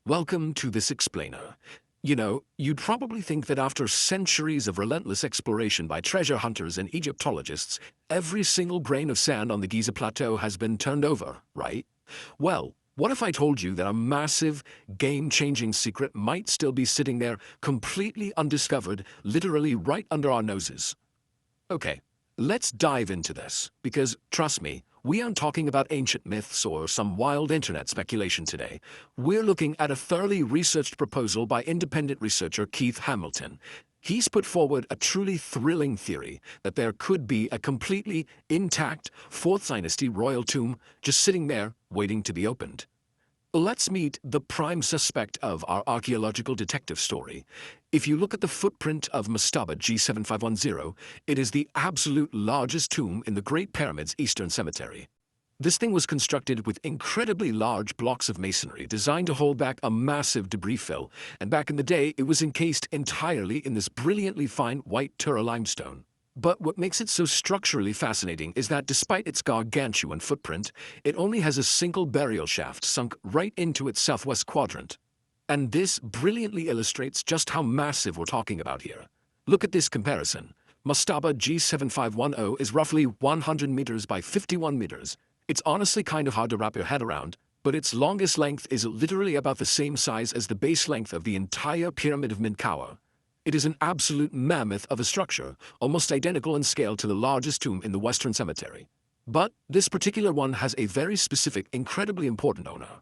Welcome to this explainer. You'd probably think that after centuries of relentless exploration by treasure hunters and Egyptologists, every single grain of sand on the Giza Plateau has been turned over, right? Well, what if I told you that a massive, game-changing secret might still be sitting there, completely undiscovered, literally right under our noses? Okay, let's dive into this, because trust me, we aren't talking about ancient myths or some wild internet speculation today. We're looking at a thoroughly researched proposal by independent researcher Keith Hamilton. He's put forward a truly thrilling theory that there could be a completely intact 4th Dynasty royal tomb just sitting there waiting to be opened. Let's meet the prime suspect of our archaeological detective story. If you look at the footprint of Mastaba G7510, it is the absolute largest tomb in the Great Pyramid's Eastern Cemetery. This thing was constructed with incredibly large blocks of masonry designed to hold back a massive debris fill, and back in the day it was encased entirely in this brilliantly fine white Tura limestone. But what makes it so structurally fascinating is that despite its gargantuan footprint, it only has a single burial shaft sunk right into its southwest quadrant. And this brilliantly illustrates just how massive we're talking about here. Look at this comparison. Mastaba G7510 is roughly 100 meters by 51 meters. It's honestly kind of hard to wrap your head around, but its longest length is literally about the same size as the base length of the entire Pyramid of Menkaure. It is an absolute mammoth of a structure, almost identical in scale to the largest tomb in the Western Cemetery. But this particular one has a very specific, incredibly important owner.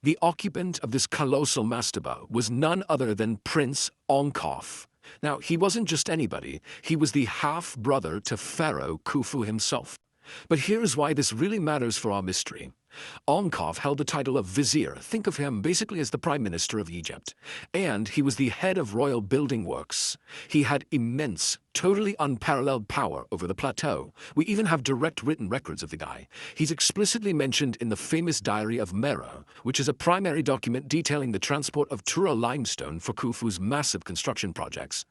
The occupant of this colossal mastaba was none other than Prince Onkhof. Now, he wasn't just anybody, he was the half-brother to Pharaoh Khufu himself. But here's why this really matters for our mystery. Onkhof held the title of vizier, think of him basically as the prime minister of Egypt, and he was the head of royal building works. He had immense, totally unparalleled power over the plateau. We even have direct written records of the guy. He's explicitly mentioned in the famous diary of Mera, which is a primary document detailing the transport of Tura limestone for Khufu's massive construction projects.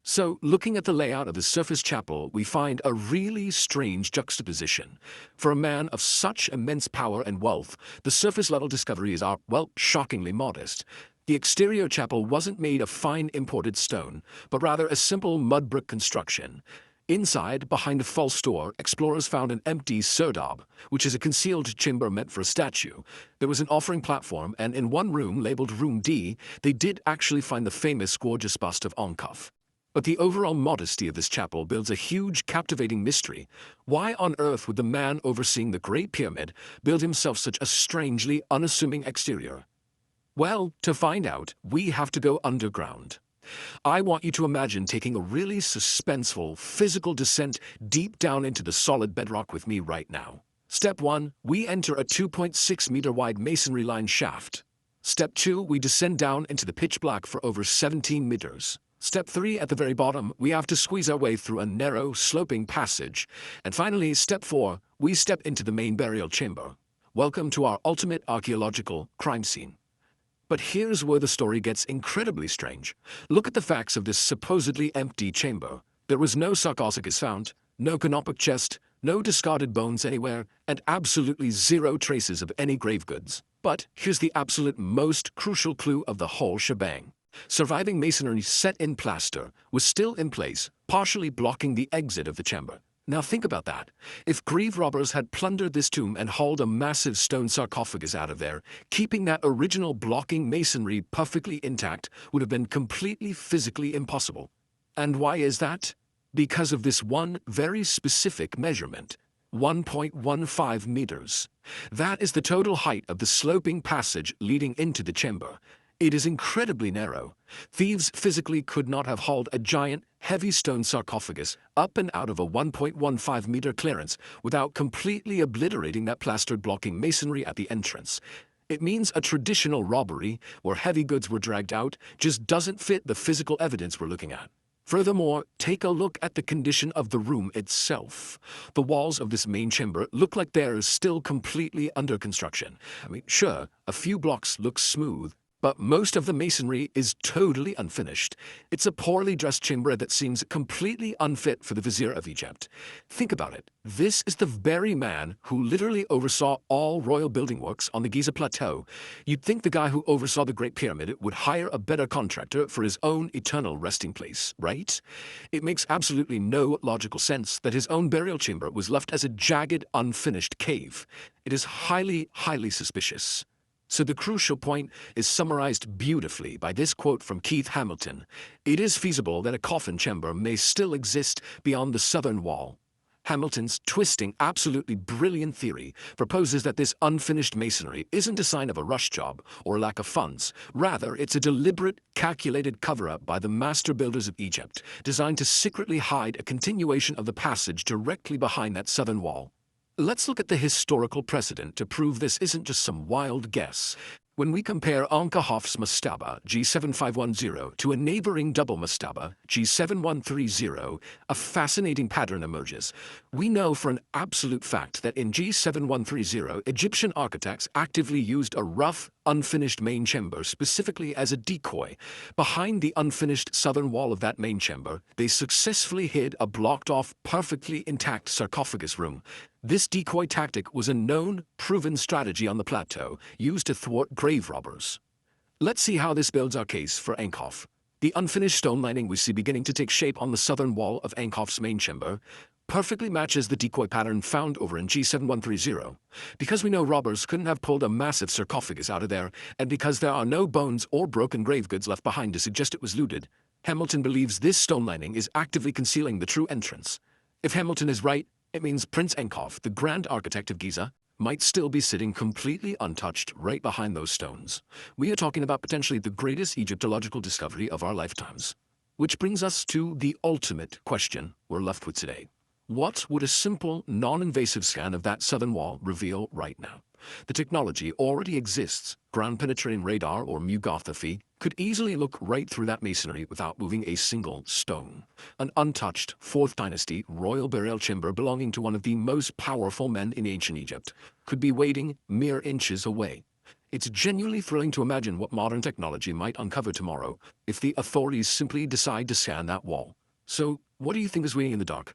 So, looking at the layout of the surface chapel, we find a really strange juxtaposition. For a man of such immense power and wealth, the surface-level discoveries are, well, shockingly modest. The exterior chapel wasn't made of fine imported stone, but rather a simple mud brick construction. Inside, behind a false door, explorers found an empty serdab, which is a concealed chamber meant for a statue. There was an offering platform, and in one room, labeled Room D, they did actually find the famous gorgeous bust of Onkhof. But the overall modesty of this chapel builds a huge, captivating mystery. Why on earth would the man overseeing the Great Pyramid build himself such a strangely unassuming exterior? Well, to find out, we have to go underground. I want you to imagine taking a really suspenseful, physical descent deep down into the solid bedrock with me right now. Step 1, we enter a 2.6-meter-wide masonry-lined shaft. Step 2, we descend down into the pitch black for over 17 meters. Step 3, at the very bottom, we have to squeeze our way through a narrow, sloping passage. And finally, Step 4, we step into the main burial chamber. Welcome to our ultimate archaeological crime scene. But here's where the story gets incredibly strange. Look at the facts of this supposedly empty chamber. There was no sarcophagus found, no canopic chest, no discarded bones anywhere, and absolutely zero traces of any grave goods. But here's the absolute most crucial clue of the whole shebang. Surviving masonry set in plaster was still in place, partially blocking the exit of the chamber. Now think about that. If grave robbers had plundered this tomb and hauled a massive stone sarcophagus out of there, keeping that original blocking masonry perfectly intact would have been completely physically impossible. And why is that? Because of this one very specific measurement. 1.15 meters. That is the total height of the sloping passage leading into the chamber. It is incredibly narrow. Thieves physically could not have hauled a giant, heavy stone sarcophagus up and out of a 1.15-meter clearance without completely obliterating that plastered blocking masonry at the entrance. It means a traditional robbery, where heavy goods were dragged out, just doesn't fit the physical evidence we're looking at. Furthermore, take a look at the condition of the room itself. The walls of this main chamber look like they're still completely under construction. Sure, a few blocks look smooth, But most of the masonry is totally unfinished. It's a poorly dressed chamber that seems completely unfit for the vizier of Egypt. Think about it. This is the very man who literally oversaw all royal building works on the Giza Plateau. You'd think the guy who oversaw the Great Pyramid would hire a better contractor for his own eternal resting place, right? It makes absolutely no logical sense that his own burial chamber was left as a jagged, unfinished cave. It is highly, highly suspicious. So the crucial point is summarized beautifully by this quote from Keith Hamilton. It is feasible that a coffin chamber may still exist beyond the southern wall. Hamilton's twisting, absolutely brilliant theory proposes that this unfinished masonry isn't a sign of a rush job or lack of funds. Rather, it's a deliberate, calculated cover-up by the master builders of Egypt, designed to secretly hide a continuation of the passage directly behind that southern wall. Let's look at the historical precedent to prove this isn't just some wild guess. When we compare Ankh-Hof's Mastaba G7510 to a neighboring double Mastaba G7130, a fascinating pattern emerges. We know for an absolute fact that in G7130, Egyptian architects actively used a rough, unfinished main chamber specifically as a decoy. Behind the unfinished southern wall of that main chamber, they successfully hid a blocked-off, perfectly intact sarcophagus room. This decoy tactic was a known, proven strategy on the plateau, used to thwart grave robbers. Let's see how this builds our case for Ankh-Hof. The unfinished stone lining we see beginning to take shape on the southern wall of Ankh-Hof's main chamber perfectly matches the decoy pattern found over in G7130. Because we know robbers couldn't have pulled a massive sarcophagus out of there, and because there are no bones or broken grave goods left behind to suggest it was looted, Hamilton believes this stone lining is actively concealing the true entrance. If Hamilton is right, it means Prince Ankh-Hof, the grand architect of Giza, might still be sitting completely untouched right behind those stones. We are talking about potentially the greatest Egyptological discovery of our lifetimes. Which brings us to the ultimate question we're left with today. What would a simple, non-invasive scan of that southern wall reveal right now? The technology already exists. Ground-penetrating radar, or mugography, could easily look right through that masonry without moving a single stone. An untouched 4th dynasty royal burial chamber belonging to one of the most powerful men in ancient Egypt could be waiting mere inches away. It's genuinely thrilling to imagine what modern technology might uncover tomorrow if the authorities simply decide to scan that wall. So, what do you think is waiting in the dark?